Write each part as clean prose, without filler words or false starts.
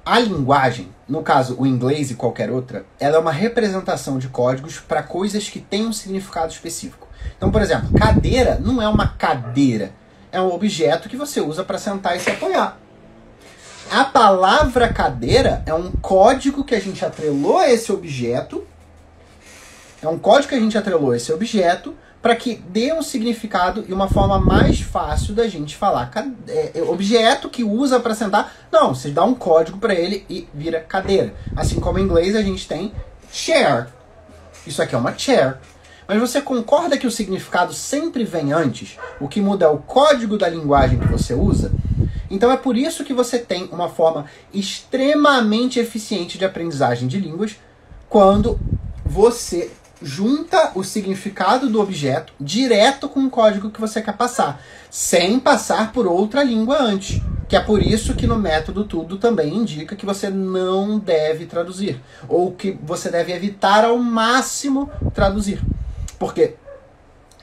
A linguagem, no caso o inglês e qualquer outra, ela é uma representação de códigos para coisas que têm um significado específico. Então, por exemplo, cadeira não é uma cadeira, é um objeto que você usa para sentar e se apoiar. A palavra cadeira é um código que a gente atrelou a esse objeto, para que dê um significado e uma forma mais fácil da gente falar. Objeto que usa para sentar, não, você dá um código para ele e vira cadeira. Assim como em inglês a gente tem chair. Isso aqui é uma chair. Mas você concorda que o significado sempre vem antes? O que muda é o código da linguagem que você usa? Então é por isso que você tem uma forma extremamente eficiente de aprendizagem de línguas quando você junta o significado do objeto direto com o código que você quer passar, sem passar por outra língua antes. Que é por isso que no método tudo também indica que você não deve traduzir, ou que você deve evitar ao máximo traduzir. Porque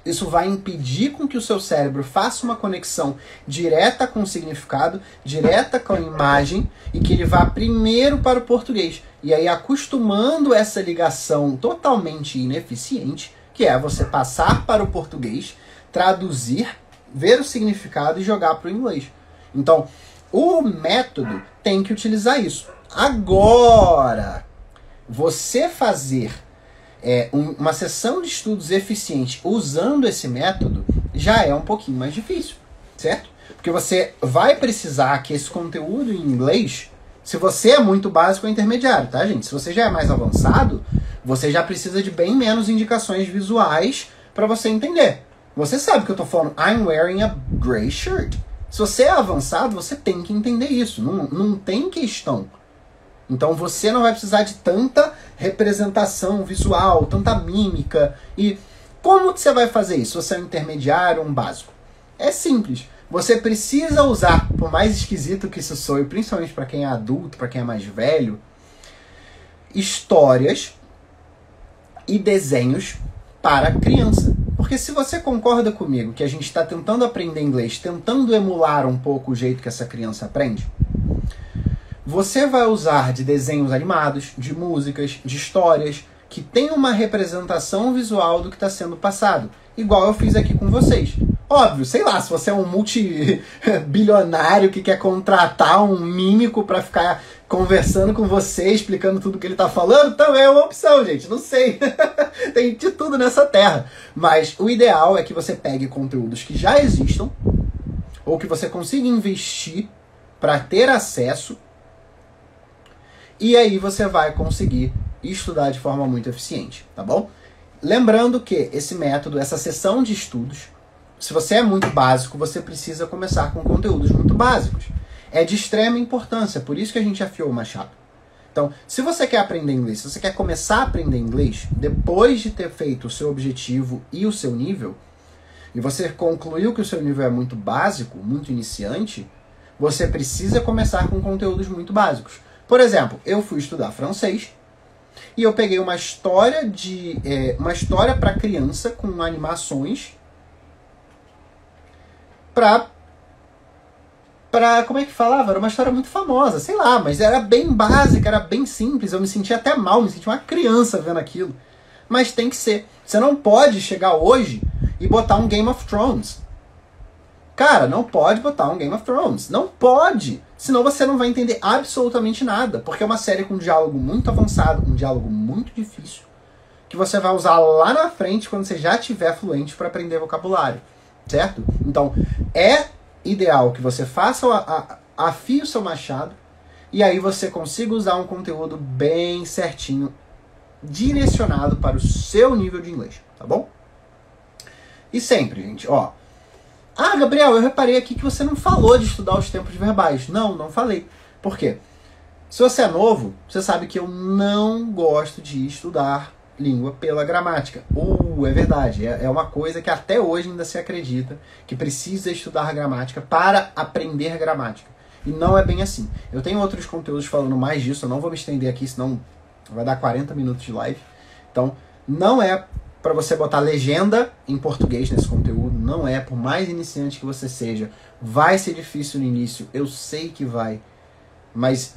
isso vai impedir com que o seu cérebro faça uma conexão direta com o significado, direta com a imagem, e que ele vá primeiro para o português. E aí acostumando essa ligação totalmente ineficiente, que é você passar para o português, traduzir, ver o significado e jogar para o inglês. Então, o método tem que utilizar isso. Agora, você fazer uma sessão de estudos eficiente usando esse método já é um pouquinho mais difícil, certo? Porque você vai precisar que esse conteúdo em inglês, se você é muito básico ou intermediário, tá, gente? Se você já é mais avançado, você já precisa de bem menos indicações visuais para você entender. Você sabe que eu tô falando I'm wearing a gray shirt. Se você é avançado, você tem que entender isso. Não tem questão. Então você não vai precisar de tanta representação visual, tanta mímica. E como que você vai fazer isso? Se você é um intermediário ou um básico? É simples. Você precisa usar, por mais esquisito que isso soe, principalmente para quem é adulto, para quem é mais velho, histórias e desenhos para criança. Porque se você concorda comigo que a gente está tentando aprender inglês, tentando emular um pouco o jeito que essa criança aprende, você vai usar de desenhos animados, de músicas, de histórias, que tem uma representação visual do que está sendo passado. Igual eu fiz aqui com vocês. Óbvio, sei lá, se você é um multibilionário que quer contratar um mímico para ficar conversando com você, explicando tudo que ele tá falando, também é uma opção, gente. Não sei. Tem de tudo nessa terra. Mas o ideal é que você pegue conteúdos que já existam, ou que você consiga investir para ter acesso, e aí você vai conseguir estudar de forma muito eficiente, tá bom? Lembrando que esse método, essa sessão de estudos, se você é muito básico, você precisa começar com conteúdos muito básicos. É de extrema importância, por isso que a gente afiou o machado. Então, se você quer aprender inglês, se você quer começar a aprender inglês, depois de ter feito o seu objetivo e o seu nível, e você concluiu que o seu nível é muito básico, muito iniciante, você precisa começar com conteúdos muito básicos. Por exemplo, eu fui estudar francês e eu peguei uma história para criança com animações pra como é que falava? Era uma história muito famosa, sei lá, mas era bem básica, era bem simples, eu me sentia até mal, me sentia uma criança vendo aquilo. Mas tem que ser. Você não pode chegar hoje e botar um Game of Thrones. Cara, não pode botar um Game of Thrones. Não pode! Senão você não vai entender absolutamente nada. Porque é uma série com um diálogo muito avançado, um diálogo muito difícil, que você vai usar lá na frente quando você já estiver fluente para aprender vocabulário. Certo? Então, é ideal que você faça afie o seu machado e aí você consiga usar um conteúdo bem certinho, direcionado para o seu nível de inglês, tá bom? E sempre, gente, ó. Ah, Gabriel, eu reparei aqui que você não falou de estudar os tempos verbais. Não falei. Por quê? Se você é novo, você sabe que eu não gosto de estudar língua pela gramática. É verdade. É uma coisa que até hoje ainda se acredita que precisa estudar gramática para aprender gramática. E não é bem assim. Eu tenho outros conteúdos falando mais disso. Eu não vou me estender aqui, senão vai dar 40 minutos de live. Então, não é para você botar legenda em português nesse conteúdo. Não é, por mais iniciante que você seja. Vai ser difícil no início. Eu sei que vai. Mas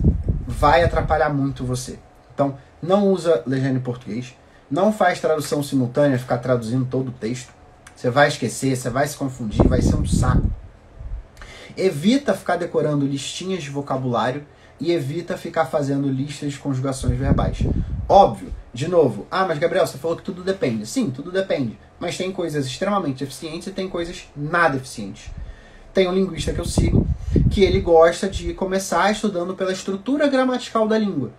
vai atrapalhar muito você. Então, não usa legenda em português, não faz tradução simultânea, ficar traduzindo todo o texto. Você vai esquecer, você vai se confundir, vai ser um saco. Evita ficar decorando listinhas de vocabulário e evita ficar fazendo listas de conjugações verbais. Óbvio, de novo, mas Gabriel, você falou que tudo depende. Sim, tudo depende, mas tem coisas extremamente eficientes e tem coisas nada eficientes. Tem um linguista que eu sigo que ele gosta de começar estudando pela estrutura gramatical da língua.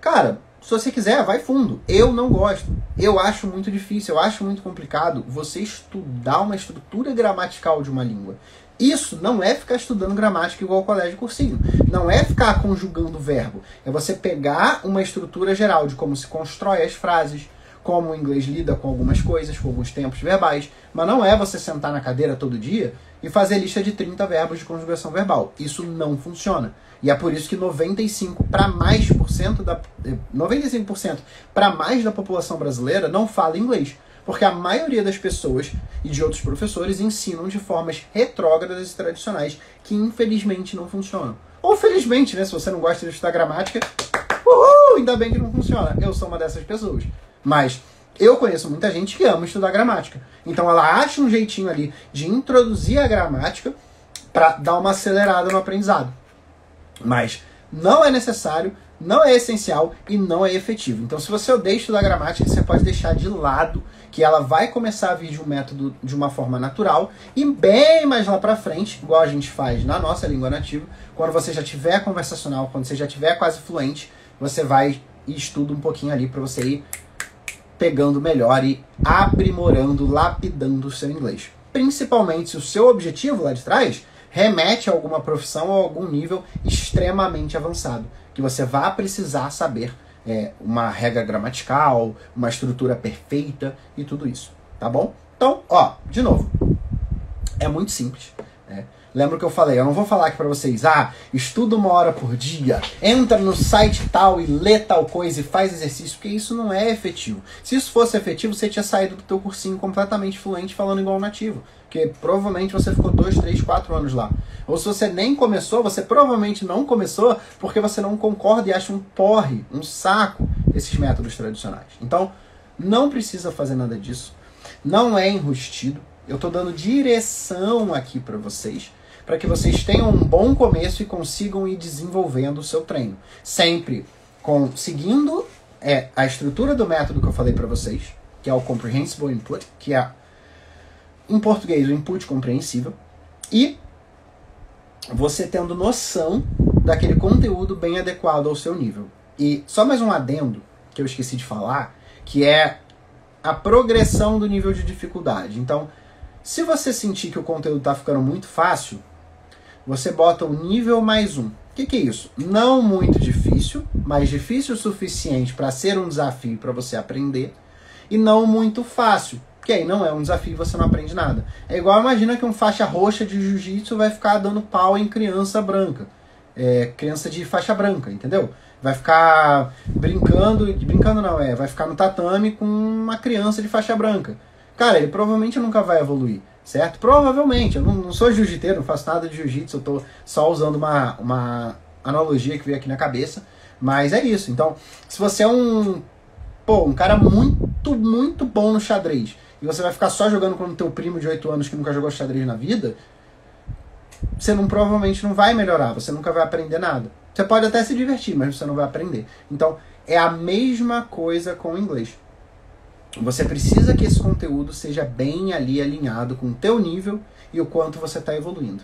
Cara, se você quiser, vai fundo. Eu não gosto. Eu acho muito difícil, eu acho muito complicado você estudar uma estrutura gramatical de uma língua. Isso não é ficar estudando gramática igual ao colégio cursinho. Não é ficar conjugando o verbo. É você pegar uma estrutura geral de como se constrói as frases, como o inglês lida com algumas coisas, com alguns tempos verbais. Mas não é você sentar na cadeira todo dia e fazer lista de 30 verbos de conjugação verbal. Isso não funciona. E é por isso que 95% para mais da população brasileira não fala inglês. Porque a maioria das pessoas e de outros professores ensinam de formas retrógradas e tradicionais que infelizmente não funcionam. Ou felizmente, né? Se você não gosta de estudar gramática, ainda bem que não funciona. Eu sou uma dessas pessoas. Mas eu conheço muita gente que ama estudar gramática. Então ela acha um jeitinho ali de introduzir a gramática para dar uma acelerada no aprendizado. Mas não é necessário, não é essencial e não é efetivo. Então se você odeia estudar gramática, você pode deixar de lado que ela vai começar a vir de um método de uma forma natural e bem mais lá pra frente, igual a gente faz na nossa língua nativa, quando você já tiver conversacional, quando você já tiver quase fluente, você vai e estuda um pouquinho ali para você ir pegando melhor e aprimorando, lapidando o seu inglês. Principalmente se o seu objetivo lá de trás remete a alguma profissão ou algum nível extremamente avançado, que você vai precisar saber uma regra gramatical, uma estrutura perfeita e tudo isso, tá bom? Então, de novo, é muito simples, né? Lembra que eu falei, eu não vou falar aqui pra vocês, estuda 1 hora por dia, entra no site tal e lê tal coisa e faz exercício, porque isso não é efetivo. Se isso fosse efetivo, você tinha saído do teu cursinho completamente fluente falando igual nativo, porque provavelmente você ficou 2, 3, 4 anos lá. Ou se você nem começou, você provavelmente não começou porque você não concorda e acha um porre, um saco, esses métodos tradicionais. Então, não precisa fazer nada disso, não é enrustido, eu tô dando direção aqui pra vocês, para que vocês tenham um bom começo e consigam ir desenvolvendo o seu treino. Sempre seguindo a estrutura do método que eu falei para vocês, que é o Comprehensible Input, que é, em português, o input compreensível, e você tendo noção daquele conteúdo bem adequado ao seu nível. E só mais um adendo que eu esqueci de falar, que é a progressão do nível de dificuldade. Então, se você sentir que o conteúdo está ficando muito fácil, você bota o nível mais 1. O que é isso? Não muito difícil, mas difícil o suficiente para ser um desafio para você aprender, e não muito fácil, que aí não é um desafio e você não aprende nada. É igual, imagina que um faixa roxa de jiu-jitsu vai ficar dando pau em criança branca. Criança de faixa branca, entendeu? Vai ficar vai ficar no tatame com uma criança de faixa branca. Cara, ele provavelmente nunca vai evoluir, certo? Provavelmente. Eu não sou jiu-jiteiro, não faço nada de jiu-jitsu, eu tô só usando uma analogia que veio aqui na cabeça. Mas é isso. Então, se você é um cara muito, muito bom no xadrez, e você vai ficar só jogando com o teu primo de 8 anos que nunca jogou xadrez na vida, você provavelmente não vai melhorar, você nunca vai aprender nada. Você pode até se divertir, mas você não vai aprender. Então, é a mesma coisa com o inglês. Você precisa que esse conteúdo seja bem ali alinhado com o teu nível e o quanto você está evoluindo.